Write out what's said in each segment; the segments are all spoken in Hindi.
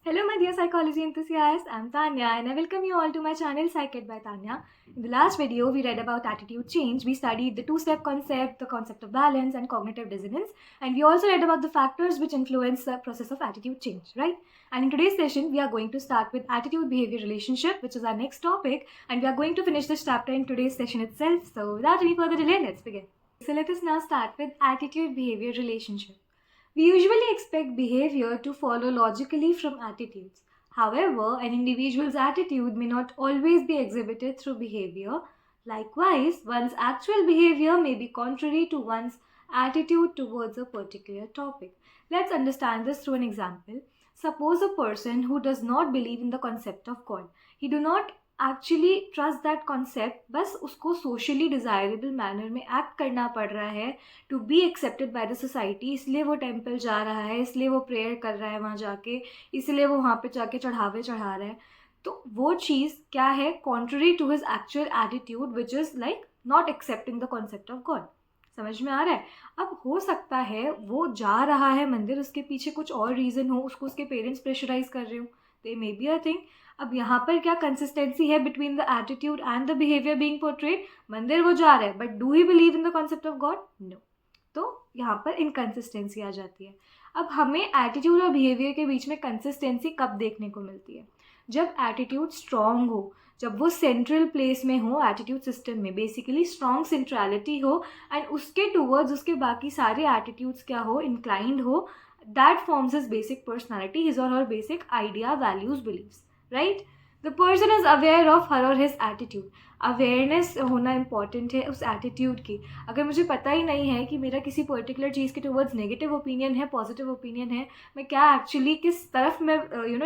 Hello, my dear psychology enthusiasts. I'm Tanya and I welcome you all to my channel Psyched by Tanya. In the last video, we read about attitude change. We studied the two-step concept, the concept of balance and cognitive dissonance. And we also read about the factors which influence the process of attitude change, right? And in today's session, we are going to start with attitude-behavior relationship, which is our next topic. And we are going to finish this chapter in today's session itself. So without any further delay, let's begin. So let us now start with attitude-behavior relationship. We usually expect behavior to follow logically from attitudes. However, an individual's attitude may not always be exhibited through behavior. Likewise, one's actual behavior may be contrary to one's attitude towards a particular topic. Let's understand this through an example. Suppose a person who does not believe in the concept of God. He do not actually trust that concept, बस उसको सोशली डिज़ायरेबल मैनर में एक्ट करना पड़ रहा है to be accepted by the society, इसलिए वो टेम्पल जा रहा है, इसलिए वो प्रेयर कर रहा है वहाँ जाके, इसलिए वो वहाँ पे जाके चढ़ावे चढ़ा रहा है. तो वो चीज़ क्या है? Contrary to his actual attitude which is like not accepting the concept of God. समझ में आ रहा है? अब हो सकता है वो जा रहा है मंदिर, उसके पीछे कुछ और रीज़न हो, उसको उसके पेरेंट्स प्रेशराइज कर रहे हो, दे मे बी अ थिंग. अब यहाँ पर क्या कंसिस्टेंसी है between the attitude and the behaviour being portrayed? मंदिर वो जा रहा है but do he believe in the concept of God? No. तो यहाँ पर इनकंसिस्टेंसी आ जाती है. अब हमें एटीट्यूड और बिहेवियर के बीच में कंसिस्टेंसी कब देखने को मिलती है? जब एटीट्यूड स्ट्रांग हो, जब वो सेंट्रल प्लेस में हो एटीट्यूड सिस्टम में, बेसिकली स्ट्रांग सेंट्रलिटी हो एंड उसके टूवर्ड्स उसके बाकी सारे एटीट्यूड्स क्या हो? इंक्लाइंड हो. That forms his basic personality, his or her basic idea, values, believes. Right? The person is aware of her or his attitude. Awareness होना इंपॉर्टेंट है उस एटीट्यूड की. अगर मुझे पता ही नहीं है कि मेरा किसी पर्टिकुलर चीज़ के टुवर्ड्स नेगेटिव ओपिनियन है, पॉजिटिव ओपिनियन है, मैं क्या एक्चुअली किस तरफ मैं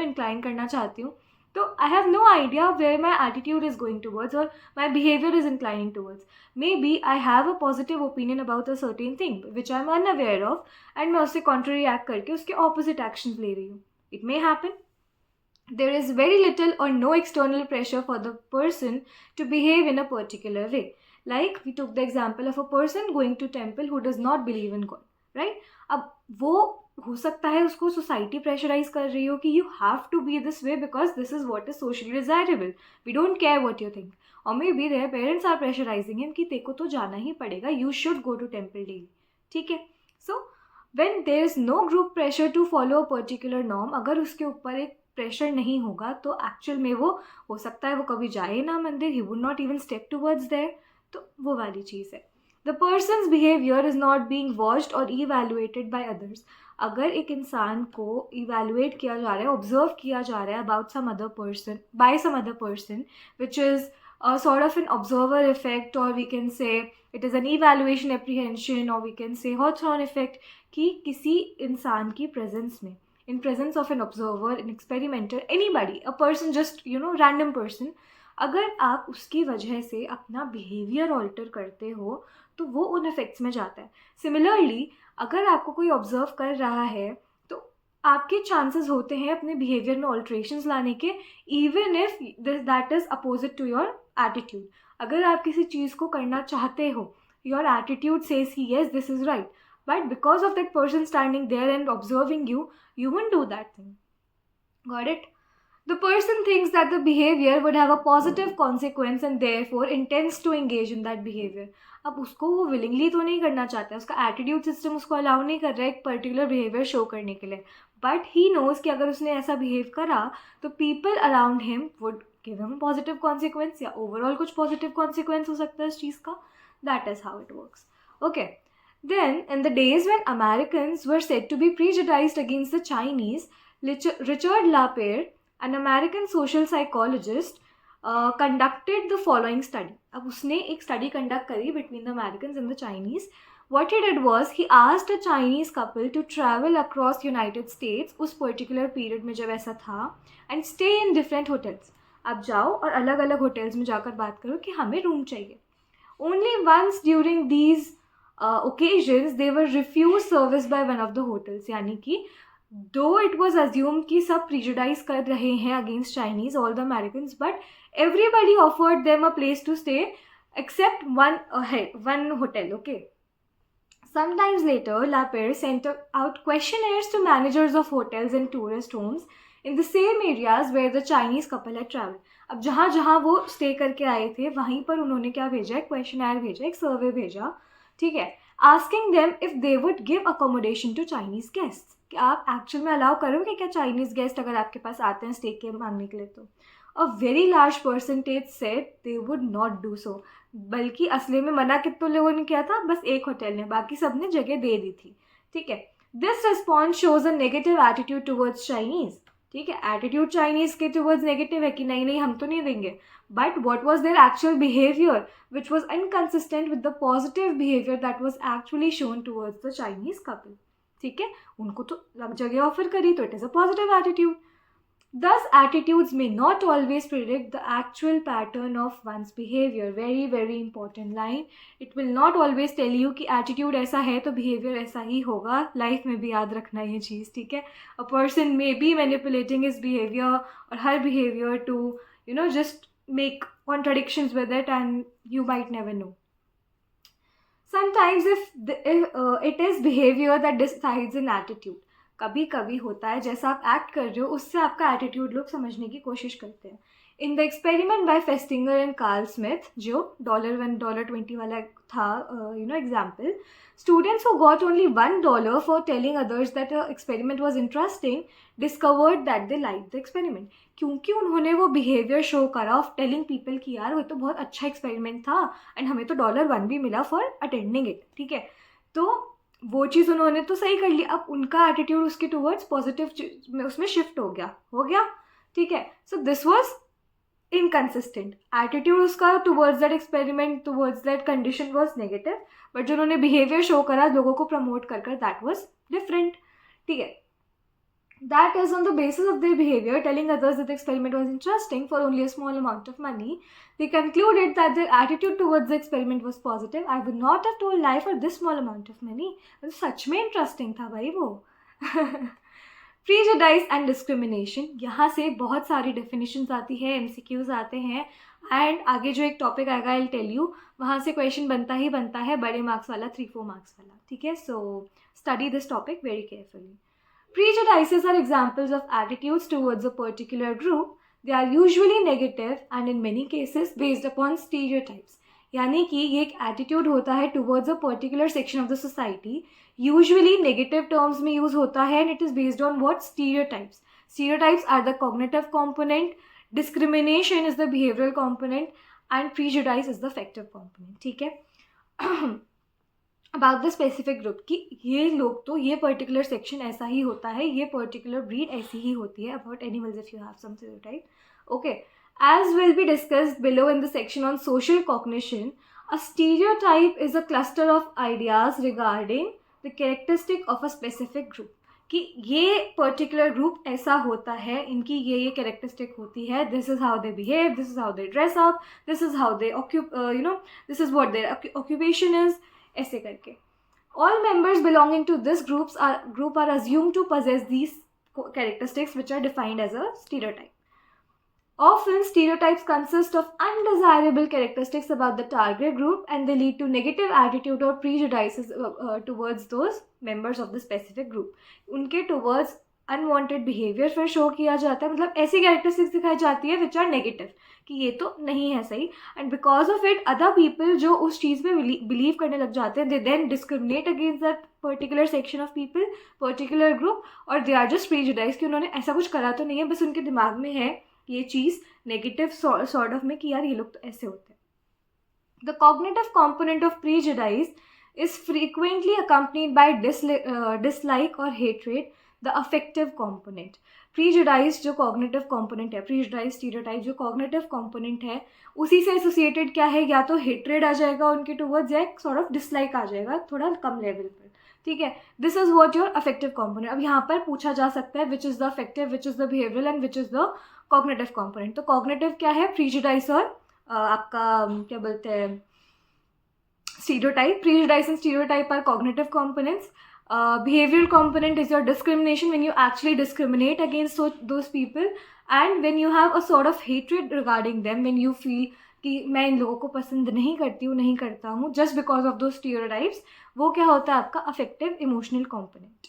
इंक्लाइन करना चाहती हूँ, तो I have no idea where my attitude is going towards or my behaviour is inclining towards. Maybe I have a positive opinion about a certain thing which I am unaware of and मैं उससे कॉन्ट्ररी एक्ट करके उसके ऑपोजिट एक्शन ले रही हूँ. It may happen. There is very little or no external pressure for the person to behave in a particular way. Like we took the example of a person going to temple who does not believe in God, right? अब वो हो सकता है उसको सोसाइटी प्रेशराइज कर रही हो कि you have to be this way because this is what is socially desirable, we don't care what you think. और may be their parents are pressurising him कि तेको तो जाना ही पड़ेगा, you should go to temple daily. ठीक है? So when there is no group pressure to follow a particular norm, अगर उसके ऊपर एक प्रेशर नहीं होगा तो एक्चुअल में वो हो सकता है वो कभी जाए ना मंदिर, he would not even step towards their. तो वो वाली चीज़ है. The persons behaviour is not being watched और इवैल्यूएटेड बाय अदर्स. अगर एक इंसान को इवैल्यूएट किया जा रहा है, ऑब्जर्व किया जा रहा है about some other person, by some other person, which is sort of an observer effect, or we can say it is an evaluation apprehension, or we can say Hawthorne effect, कि किसी इंसान की प्रेजेंस में, in presence of an observer, an experimenter, anybody, a person, just random person, अगर आप उसकी वजह से अपना बिहेवियर ऑल्टर करते हो तो वो उन इफेक्ट्स में जाता है. सिमिलरली अगर आपको कोई ऑब्जर्व कर रहा है तो आपके चांसेस होते हैं अपने बिहेवियर में ऑल्ट्रेशंस लाने के, even if that is opposite to your attitude. अगर आप किसी चीज़ को करना चाहते हो, your attitude says he yes this is right, but because of that person standing there and observing you, you won't do that thing. Got it? The person thinks that the behavior would have a positive consequence and therefore intends to engage in that behavior. अब उसको वो willingly तो नहीं करना चाहता है, उसका एटीट्यूड सिस्टम उसको अलाउ नहीं कर रहा है एक पर्टिकुलर बिहेवियर शो करने के लिए, बट ही नोज कि अगर उसने ऐसा बिहेव करा तो people around him would give him positive consequence, या ओवरऑल कुछ पॉजिटिव कॉन्सिक्वेंस हो सकता है इस चीज़ का. That is how it works. Okay. Then, in the days when Americans were said to be prejudiced against the Chinese, Richard Lapierre, an American social psychologist, conducted the following study. अब उसने एक study conduct करी between the Americans and the Chinese. What he did was, he asked a Chinese couple to travel across United States उस particular period में जब ऐसा था, and stay in different hotels. अब जाओ और अलग अलग hotels में जाकर बात करो कि हमें room चाहिए. Only once during these occasions they were refused service by one of the hotels. यानी कि though it was assumed कि सब prejudice कर रहे हैं against Chinese, all the Americans, but everybody offered them a place to stay except one hotel. Okay. Sometimes later, Lapierre sent out questionnaires to managers of hotels and tourist homes in the same areas where the Chinese couple had traveled. अब जहाँ जहाँ वो स्टे करके आए थे वहीं पर उन्होंने क्या भेजा, एक क्वेश्चनर भेजा, एक सर्वे भेजा, ठीक है, asking them if they would give accommodation to Chinese guest, कि आप एक्चुअल में अलाउ करोगे क्या चाइनीज गेस्ट अगर आपके पास आते हैं स्टे के मांगने के लिए. तो a very large percentage said they would not do so, बल्कि असली में मना कितने लोगों ने किया था, बस एक होटल ने, बाकी सब ने जगह दे दी थी. ठीक है, this response shows a negative attitude towards Chinese. ठीक है, एटीट्यूड चाइनीज के टुवर्ड्स नेगेटिव है कि नहीं नहीं हम तो नहीं देंगे, but what was their actual behaviour which was inconsistent with the positive behaviour that was actually shown towards the Chinese couple. ठीक है, उनको तो जगह ऑफर करी तो it is a positive attitude. Thus, attitudes may not always predict the actual pattern of one's behavior. Very, very important line. It will not always tell you कि attitude ऐसा है तो behavior ऐसा ही होगा. Life में भी याद रखना ये चीज़, ठीक है. A person may be manipulating his behavior or her behavior to, just make contradictions with it, and you might never know. Sometimes if it is behavior that decides an attitude. कभी कभी होता है जैसा आप एक्ट कर रहे हो उससे आपका एटीट्यूड लोग समझने की कोशिश करते हैं. In the experiment by Festinger and Carlsmith, जो $1 $20 वाला था example, students who got only $1 for telling others that experiment was interesting discovered that they like the experiment. क्योंकि उन्होंने वो बिहेवियर शो करा ऑफ टेलिंग पीपल कि यार वो तो बहुत अच्छा एक्सपेरिमेंट था एंड हमें तो $1 भी मिला फॉर अटेंडिंग इट. ठीक है, तो वो चीज़ उन्होंने तो सही कर ली. अब उनका एटीट्यूड उसके टुवर्ड्स पॉजिटिव में उसमें शिफ्ट हो गया. ठीक है, so this was inconsistent. Attitude उसका towards that experiment, towards that condition was negative, but जो उन्होंने बिहेवियर शो करा लोगों को प्रमोट कर दैट वाज डिफरेंट. ठीक है, that is on the basis of their behavior telling others that the experiment was interesting for only a small amount of money. They concluded that their attitude towards the experiment was positive. I would not have told lie for this small amount of money. तो सच में इंटरेस्टिंग था भाई वो. Prejudice and discrimination, यहाँ से बहुत सारी definitions आती है, MCQs आते हैं, एंड आगे जो एक टॉपिक आएगा I'll tell you, वहाँ से क्वेश्चन बनता है बड़े मार्क्स वाला, 3-4 मार्क्स वाला. ठीक है, so study this topic very carefully. Prejudices are examples of attitudes towards a particular group. They are usually negative and in many cases based upon stereotypes. यानी कि ये एक एटीट्यूड होता है towards a particular section of the society. Usually negative terms में use होता है and it is based on what? Stereotypes. Stereotypes are the cognitive component, discrimination is the behavioral component, and prejudice is the affective component. ठीक है. अबाउट द स्पेसिफिक ग्रुप, कि ये लोग तो ये पर्टिकुलर सेक्शन ऐसा ही होता है, ये पर्टिकुलर ब्रीड ऐसी ही होती है. About animals if you have some stereotype. Okay, as will be discussed below in the section on social cognition, a stereotype is a cluster of ideas regarding the characteristic of a specific group. कि ये पर्टिकुलर ग्रुप ऐसा होता है, इनकी ये कैरेक्टरिस्टिक होती है, this is how they behave, this is how they dress up, this is how they this is what their occupation is, ऐसे करके. All members belonging to this group are assumed to possess these characteristics which are defined as a stereotype. Often stereotypes consist of undesirable characteristics about the target group and they lead to negative attitude or prejudices towards those members of the specific group. उनके towards अनवांटेड बिहेवियर फिर शो किया जाता है, मतलब ऐसी कैरेक्टरिस्टिक्स दिखाई जाती है विच आर नेगेटिव, कि ये तो नहीं है सही, and because of it other people जो उस चीज़ में बिलीव करने लग जाते हैं, they then discriminate against that particular section of people, particular group, और दे आर जस्ट प्रीजुडाइज कि उन्होंने ऐसा कुछ करा तो नहीं है, बस उनके दिमाग में है ये चीज़ नेगेटिव सॉर्ट ऑफ में कि यार ये लोग तो ऐसे होते हैं. The cognitive component of prejudice is frequently accompanied by dislike और hatred. The affective component, prejudice जो कॉग्निटिव कॉम्पोनेंट है, प्रीजुडाइज स्टीरियोटाइप जो कॉग्निटिव कॉम्पोनेंट है, उसी से एसोसिएटेड क्या है, या तो हेट्रेड आ जाएगा उनके टुवर्ड्स, या एक सॉर्ट ऑफ डिसलाइक आ जाएगा थोड़ा कम लेवल पर. ठीक है, this is what your affective component. अब यहाँ पर पूछा जा सकता है which is the affective, which is the behavioural and which is the cognitive component. तो कॉग्निटिव क्या है, प्रीजुडाइज और आपका क्या बोलते हैं stereotype. Prejudice and stereotype are cognitive components. Behavioral component is your discrimination, when you actually discriminate against those people, and when you have a sort of hatred regarding them, when you feel कि मैं इन लोगों को पसंद नहीं करता हूँ जस्ट बिकॉज ऑफ दो स्टीरियोटाइप्स, वो क्या होता है आपका affective emotional component.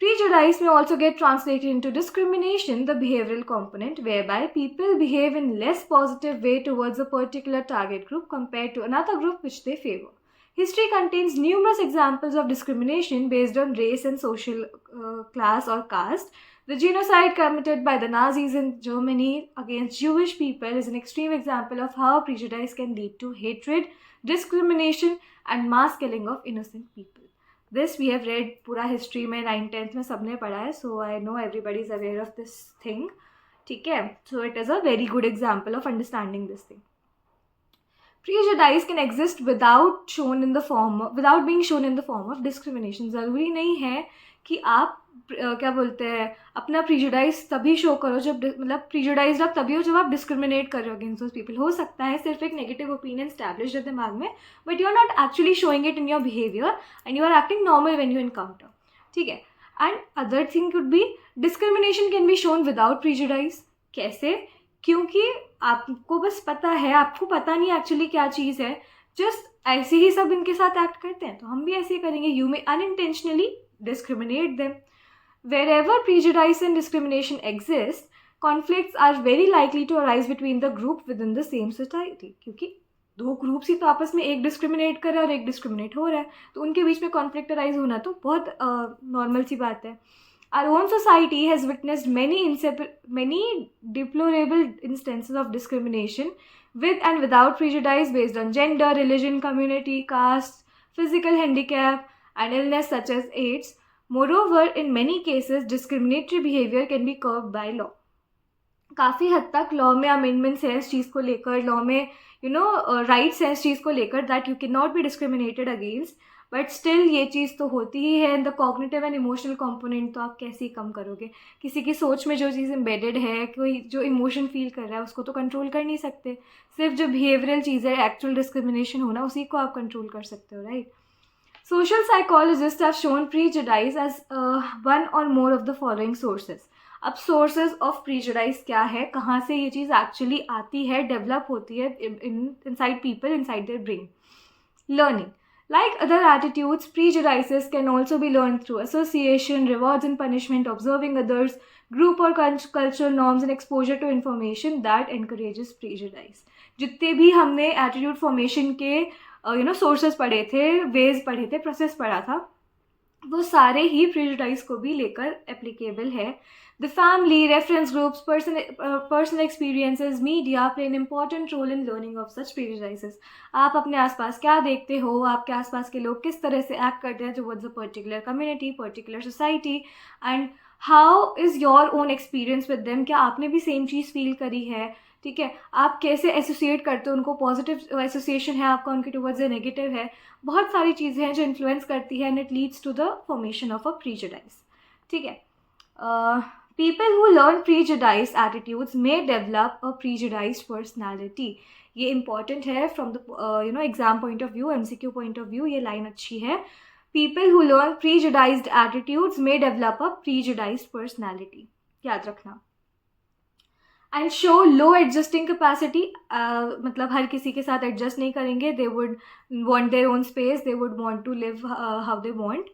Prejudice may also get translated into discrimination, the behavioral component, whereby people behave in less positive way towards a particular target group compared to another group which they favor. History contains numerous examples of discrimination based on race and social class or caste. The genocide committed by the Nazis in Germany against Jewish people is an extreme example of how prejudice can lead to hatred, discrimination, and mass killing of innocent people. This we have read पूरा हिस्ट्री में 9th-10th में सबने पढ़ा है, so I know everybody is aware of this thing. ठीक है, so it is a very good example of understanding this thing. Prejudice can exist without being shown in the form of discrimination. ज़रूरी नहीं है कि आप क्या बोलते हैं अपना प्रीजुडाइज तभी शो करो जब मतलब प्रीजुडाइज आप तभी हो जब आप डिस्क्रिमिनेट कर रहे हो अगेंस्ट दोज पीपल. हो सकता है सिर्फ एक नेगेटिव ओपिनियन स्टैब्लिश है दिमाग में, but you are not actually showing it in your behaviour and you are acting normal when you encounter. ठीक है, and other thing could be discrimination can be shown without prejudice. कैसे? क्योंकि आपको बस पता है, आपको पता नहीं एक्चुअली क्या चीज़ है, जस्ट ऐसे ही सब इनके साथ एक्ट करते हैं तो हम भी ऐसे ही करेंगे. You may unintentionally discriminate them. Wherever prejudice and discrimination exist, conflicts are very likely to arise between the group within the same society. क्योंकि दो ग्रुप्स ही तो आपस में एक डिस्क्रिमिनेट कर रहा है और एक डिस्क्रिमिनेट हो रहा है, तो उनके बीच में कॉन्फ्लिक्ट अराइज होना तो बहुत नॉर्मल सी बात है. Our own society has witnessed many deplorable instances of discrimination with and without prejudice based on gender, religion, community, caste, physical handicap, and illness such as AIDS. Moreover, in many cases, discriminatory behavior can be curbed by law. काफ़ी हद तक लॉ में अमेंडमेंट्स हैं इस चीज़ को लेकर, लॉ में राइट्स हैं इस चीज़ को लेकर that you can not be discriminated against, but still ये चीज़ तो होती ही है. The cognitive and emotional component तो आप कैसे ही कम करोगे. किसी की सोच में जो चीज़ एम्बेडेड है, कोई जो इमोशन फील कर रहा है उसको तो कंट्रोल कर नहीं सकते. सिर्फ जो बिहेवियरल चीज़ है, एक्चुअल डिस्क्रिमिनेशन होना, उसी को आप कंट्रोल कर सकते हो, right. Social psychologists have shown prejudice as one or more of the following sources. अब sources of prejudice क्या है, कहाँ से ये चीज़ actually आती है, develop होती है inside people, inside their brain. Learning. Like other attitudes, prejudices can also be learned through association, rewards and punishment, observing others, group or cultural norms, and exposure to information that encourages prejudice. जितने भी हमने attitude formation के सोर्सेज पढ़े थे, वेज पढ़े थे, प्रोसेस पढ़ा था, वो सारे ही प्रीजुडाइज को भी लेकर एप्लीकेबल है. The family, reference groups, personal experiences, media play an important role in learning of such prejudices. आप अपने आसपास क्या देखते हो, आपके आसपास के लोग किस तरह से एक्ट करते हैं towards a particular community, particular society, and how is your own experience with them. क्या आपने भी सेम चीज़ फील करी है? ठीक है, आप कैसे एसोसिएट करते हो उनको, पॉजिटिव एसोसिएशन है आपका उनके टुवर्ड्स या नेगेटिव है. बहुत सारी चीज़ें हैं जो इन्फ्लुएंस करती है and it leads to the formation of a prejudice. ठीक है, people who learn prejudice attitudes may develop a prejudiced personality. ये इंपॉर्टेंट है from the exam point of view, MCQ point of view, ये लाइन अच्छी है. People who learn prejudiced attitudes may develop a prejudiced personality. याद रखना. And show low adjusting capacity. मतलब हर किसी के साथ एडजस्ट नहीं करेंगे. They would want there own space, they would want to live how they want.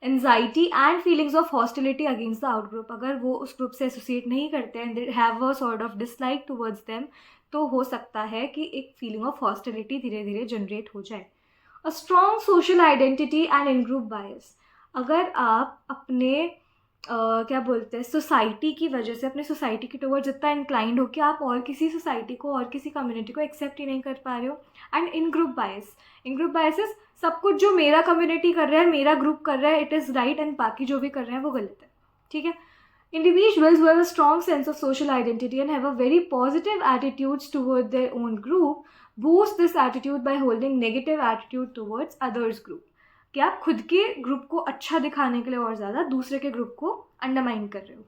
Anxiety and feelings of hostility against the out group. अगर वो उस ग्रुप से एसोसिएट नहीं करते हैं, they have a sort of dislike towards them, तो हो सकता है कि एक फीलिंग ऑफ हॉस्टिलिटी धीरे धीरे जनरेट हो जाए. A strong social identity and in group bias. अगर आप अपने क्या बोलते हैं सोसाइटी की वजह से, अपने सोसाइटी के टुवर्ड्स जितना इंक्लाइंड हो कि आप और किसी सोसाइटी को और किसी कम्युनिटी को एक्सेप्ट ही नहीं कर पा रहे हो. एंड इन ग्रुप बायसेस, सब कुछ जो मेरा कम्युनिटी कर रहा है, मेरा ग्रुप कर रहा है, इट इज़ राइट, एंड बाकी जो भी कर रहे हैं वो गलत है. ठीक है. Individuals who have a strong sense of social identity and have a very positive attitudes toward their own group boost this attitude by holding negative attitude towards others group. कि आप खुद के ग्रुप को अच्छा दिखाने के लिए और ज़्यादा दूसरे के ग्रुप को अंडरमाइन कर रहे हो.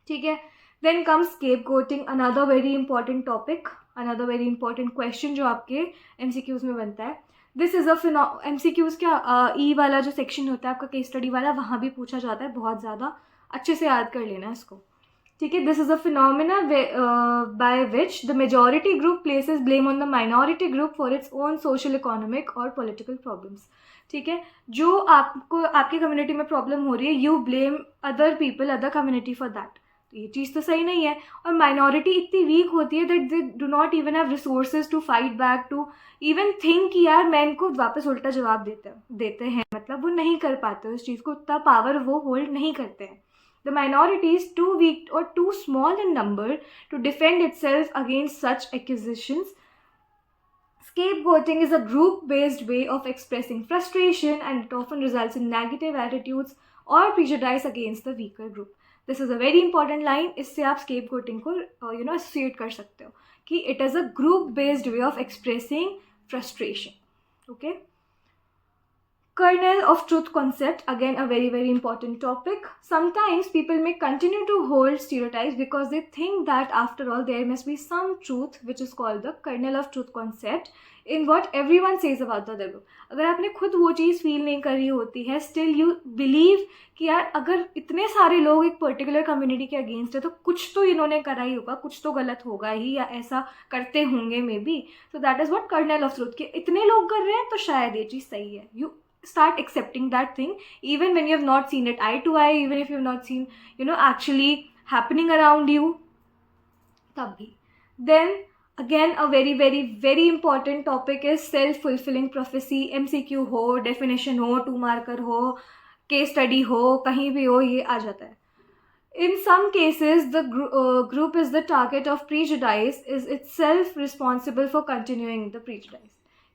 ठीक है. Then comes scapegoating, another very important topic, another very important question जो आपके MCQs में बनता है. दिस इज़ MCQs क्या ई वाला जो सेक्शन होता है आपका केस स्टडी वाला, वहाँ भी पूछा जाता है. बहुत ज़्यादा अच्छे से याद कर लेना इसको. ठीक है, this is a phenomena by which the majority group places blame on the minority group for its own social, economic और पॉलिटिकल प्रॉब्लम्स. ठीक है, जो आपको आपकी कम्युनिटी में प्रॉब्लम हो रही है, you blame other people, other community for that. ये चीज़ तो सही नहीं है. और माइनॉरिटी इतनी वीक होती है that they do not even have resources to fight back, to even think कि यार मैं इनको वापस उल्टा जवाब देते हैं. मतलब वो नहीं कर पाते उस चीज़ को, उतना पावर वो होल्ड नहीं करते हैं. The minority is too weak or too small in number to defend itself against such accusations. Scapegoating is a group-based way of expressing frustration, and it often results in negative attitudes or prejudice against the weaker group. This is a very important line. इससे आप scapegoating को associate कर सकते हो कि it is a group-based way of expressing frustration. Okay. Kernel of truth concept, again a very very important topic. Sometimes people may continue to hold stereotypes because they think that after all there must be some truth, which is called the kernel of truth concept, in what everyone says about the other group. अगर आपने खुद वो चीज़ फील नहीं करी होती है, still you believe कि यार अगर इतने सारे लोग एक पर्टिकुलर कम्युनिटी के अगेंस्ट है तो कुछ तो इन्होंने करा ही होगा, कुछ तो गलत होगा ही, या ऐसा करते होंगे maybe. So that is what kernel of truth, कि इतने लोग कर रहे हैं तो शायद ये चीज़ सही है. You start accepting that thing even when you have not seen it eye to eye, even if you have not seen actually happening around you, tab bhi. Then again a very very very important topic is self fulfilling prophecy. MCQ ho, definition ho, 2 marker ho, case study ho, kahin bhi ho, ye aa jata hai. In some cases the group is the target of prejudice, is itself responsible for continuing the prejudice.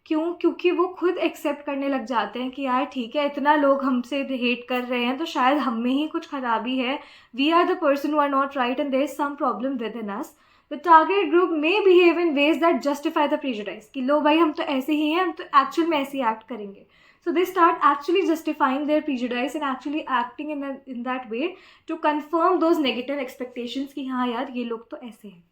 क्यों? क्योंकि वो खुद एक्सेप्ट करने लग जाते हैं कि यार ठीक है, इतना लोग हमसे हेट कर रहे हैं तो शायद हम में ही कुछ खराबी है. We are the person who are not right and there is some problem within us. The target group may behave in ways that justify the prejudice, कि लो भाई हम तो ऐसे ही हैं, हम तो एक्चुअल में ऐसे ही एक्ट करेंगे. So they start actually justifying their prejudice and actually acting in that way to confirm those negative expectations कि हाँ यार ये लोग तो ऐसे हैं.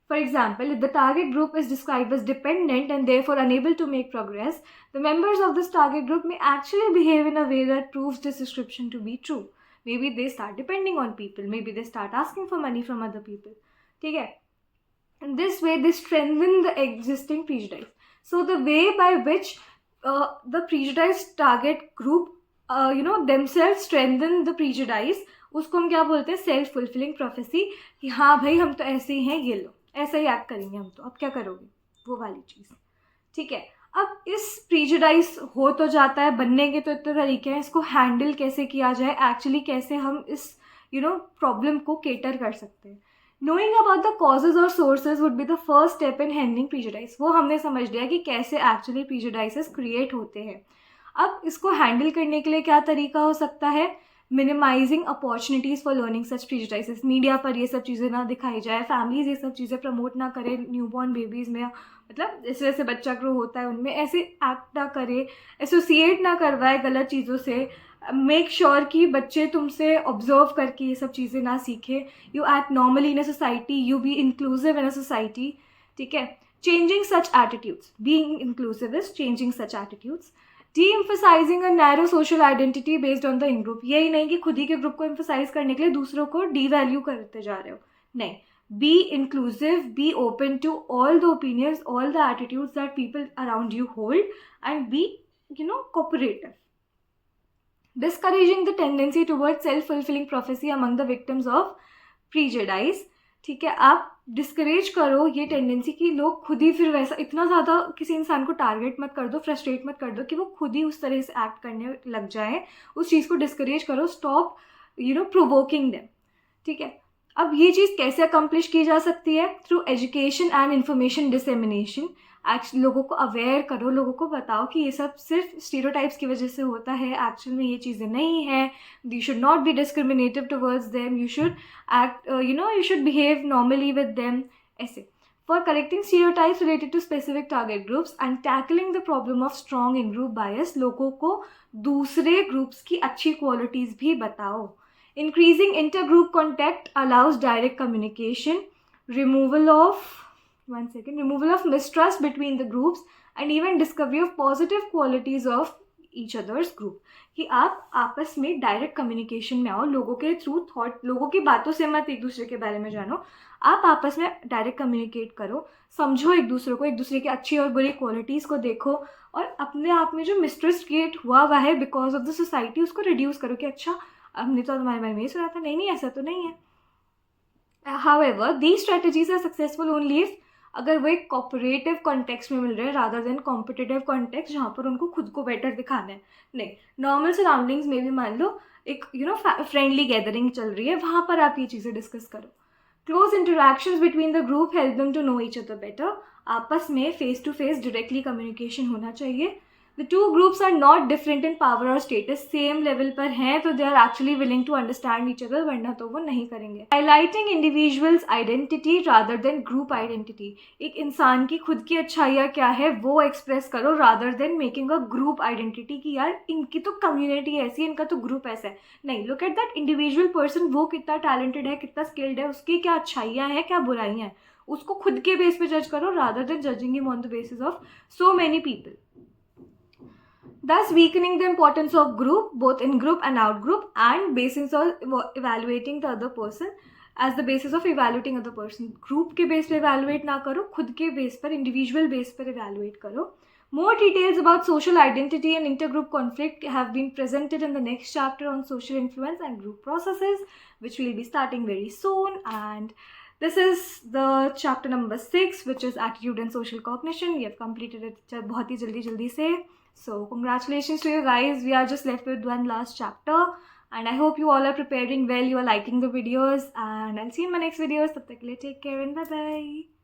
For example, if the target group is described as dependent and therefore unable to make progress, the members of this target group may actually behave in a way that proves this description to be true. Maybe they start depending on people. Maybe they start asking for money from other people. Okay? In this way, they strengthen the existing prejudice. So the way by which the prejudiced target group, themselves strengthen the prejudice, उसको हम क्या बोलते हैं? Self fulfilling prophecy. कि हाँ भाई हम तो ऐसे ही हैं, ये लो ऐसा ही एक्ट करेंगे हम तो, अब क्या करोगे, वो वाली चीज़. ठीक है, अब इस प्रीजुडाइज हो तो जाता है, बनने के तो इतने तरीके हैं, इसको हैंडल कैसे किया जाए, एक्चुअली कैसे हम इस प्रॉब्लम को केटर कर सकते हैं. नोइंग अबाउट द कॉजेज और sources would be the first step in handling prejudice. वो हमने समझ लिया कि कैसे एक्चुअली प्रीजुडाइसेस क्रिएट होते हैं. अब इसको हैंडल करने के लिए क्या तरीका हो सकता है? Minimising opportunities for learning such prejudices. Media पर ये सब चीज़ें ना दिखाई जाए, फैमिलीज ये सब चीज़ें प्रमोट ना करें न्यूबॉर्न बेबीज़ में, मतलब जैसे जैसे बच्चा ग्रो होता है उनमें ऐसे एक्ट ना करे, एसोसिएट ना करवाए गलत चीज़ों से. मेक श्योर कि बच्चे तुमसे ऑब्जर्व करके ये सब चीज़ें ना सीखें. You act normally in a society, you be inclusive in a society. ठीक है, changing such attitudes, being inclusive is changing such attitudes. de-emphasizing a narrow social identity based on the in-group. यही नहीं कि खुद ही के ग्रुप को emphasize करने के लिए दूसरों को devalue करते जा रहे हो. नहीं, be inclusive, be open to all the opinions, all the attitudes that people around you hold, and be, cooperative. Discouraging the tendency towards self-fulfilling prophecy among the victims of prejudice. ठीक है, आप डिस्करेज करो ये टेंडेंसी कि लोग खुद ही फिर वैसा, इतना ज़्यादा किसी इंसान को टारगेट मत कर दो, फ्रस्ट्रेट मत कर दो कि वो खुद ही उस तरह से एक्ट करने लग जाए. उस चीज़ को डिस्करेज करो. Stop provoking them. ठीक है, अब ये चीज़ कैसे अकम्प्लिश की जा सकती है? Through education and information dissemination. Actually लोगों को अवेयर करो, लोगों को बताओ कि ये सब सिर्फ स्टीरियोटाइप्स की वजह से होता है, एक्चुअल में ये चीज़ें नहीं हैं. You should not be discriminative towards them, you should act, you should behave normally with them. ऐसे. For correcting stereotypes related to specific target groups and tackling the problem of strong in-group bias, लोगों को दूसरे ग्रुप्स की अच्छी क्वालिटीज़ भी बताओ. Increasing inter-group contact allows direct communication, removal of mistrust between the groups, and even discovery of positive qualities of each others group, कि आप आपस में डायरेक्ट कम्युनिकेशन में आओ, लोगों के थ्रू थॉट, लोगों की बातों से मत एक दूसरे के बारे में जानो, आप आपस में डायरेक्ट कम्युनिकेट करो, समझो एक दूसरे को, एक दूसरे की अच्छी और बुरी क्वालिटीज़ को देखो, और अपने आप में जो मिसट्रस्ट क्रिएट हुआ है बिकॉज ऑफ द सोसाइटी, उसको रिड्यूस करो कि अच्छा हमने तो तुम्हारे बारे में ये सुना था, नहीं नहीं ऐसा तो नहीं है. However, these strategies are successful only if अगर वो एक कॉपरेटिव कॉन्टेक्स्ट में मिल रहे हैं रादर देन कॉम्पिटिटिव कॉन्टेक्स्ट जहाँ पर उनको खुद को बेटर दिखाना है. नहीं, नॉर्मल सराउंडिंग्स में भी मान लो एक फ्रेंडली गैदरिंग चल रही है, वहाँ पर आप ये चीज़ें डिस्कस करो. Close interactions between the group help them to know each other better. आपस में face to face directly communication होना चाहिए. The two groups are not different in power or status, same level पर हैं तो they are actually willing to understand each other, वरना तो वो नहीं करेंगे. Highlighting individuals identity rather than group identity. एक इंसान की खुद की अच्छाइयाँ क्या है वो एक्सप्रेस करो rather than making a group identity कि यार इनकी तो कम्युनिटी ऐसी है, इनका तो ग्रुप ऐसा है. नहीं, look at that individual person, वो कितना टैलेंटेड है, कितना स्किल्ड है, उसकी क्या अच्छाइयाँ हैं, क्या बुराइयाँ हैं, उसको खुद के बेस पे जज करो rather than judging him on the basis of so many people. Thus weakening the importance of group, both in group and out group, and basis of evaluating the other person as the basis of evaluating other person. Group के base पे evaluate ना करो, खुद के base पर, individual base पर evaluate करो. More details about social identity and intergroup conflict have been presented in the next chapter on social influence and group processes, which we'll be starting very soon. And this is the chapter number 6, which is attitude and social cognition. We have completed it बहुत ही जल्दी से. So congratulations to you guys. We are just left with one last chapter, and I hope you all are preparing well. You are liking the videos, and I'll see you in my next videos. Tab tak ke liye take care and bye bye.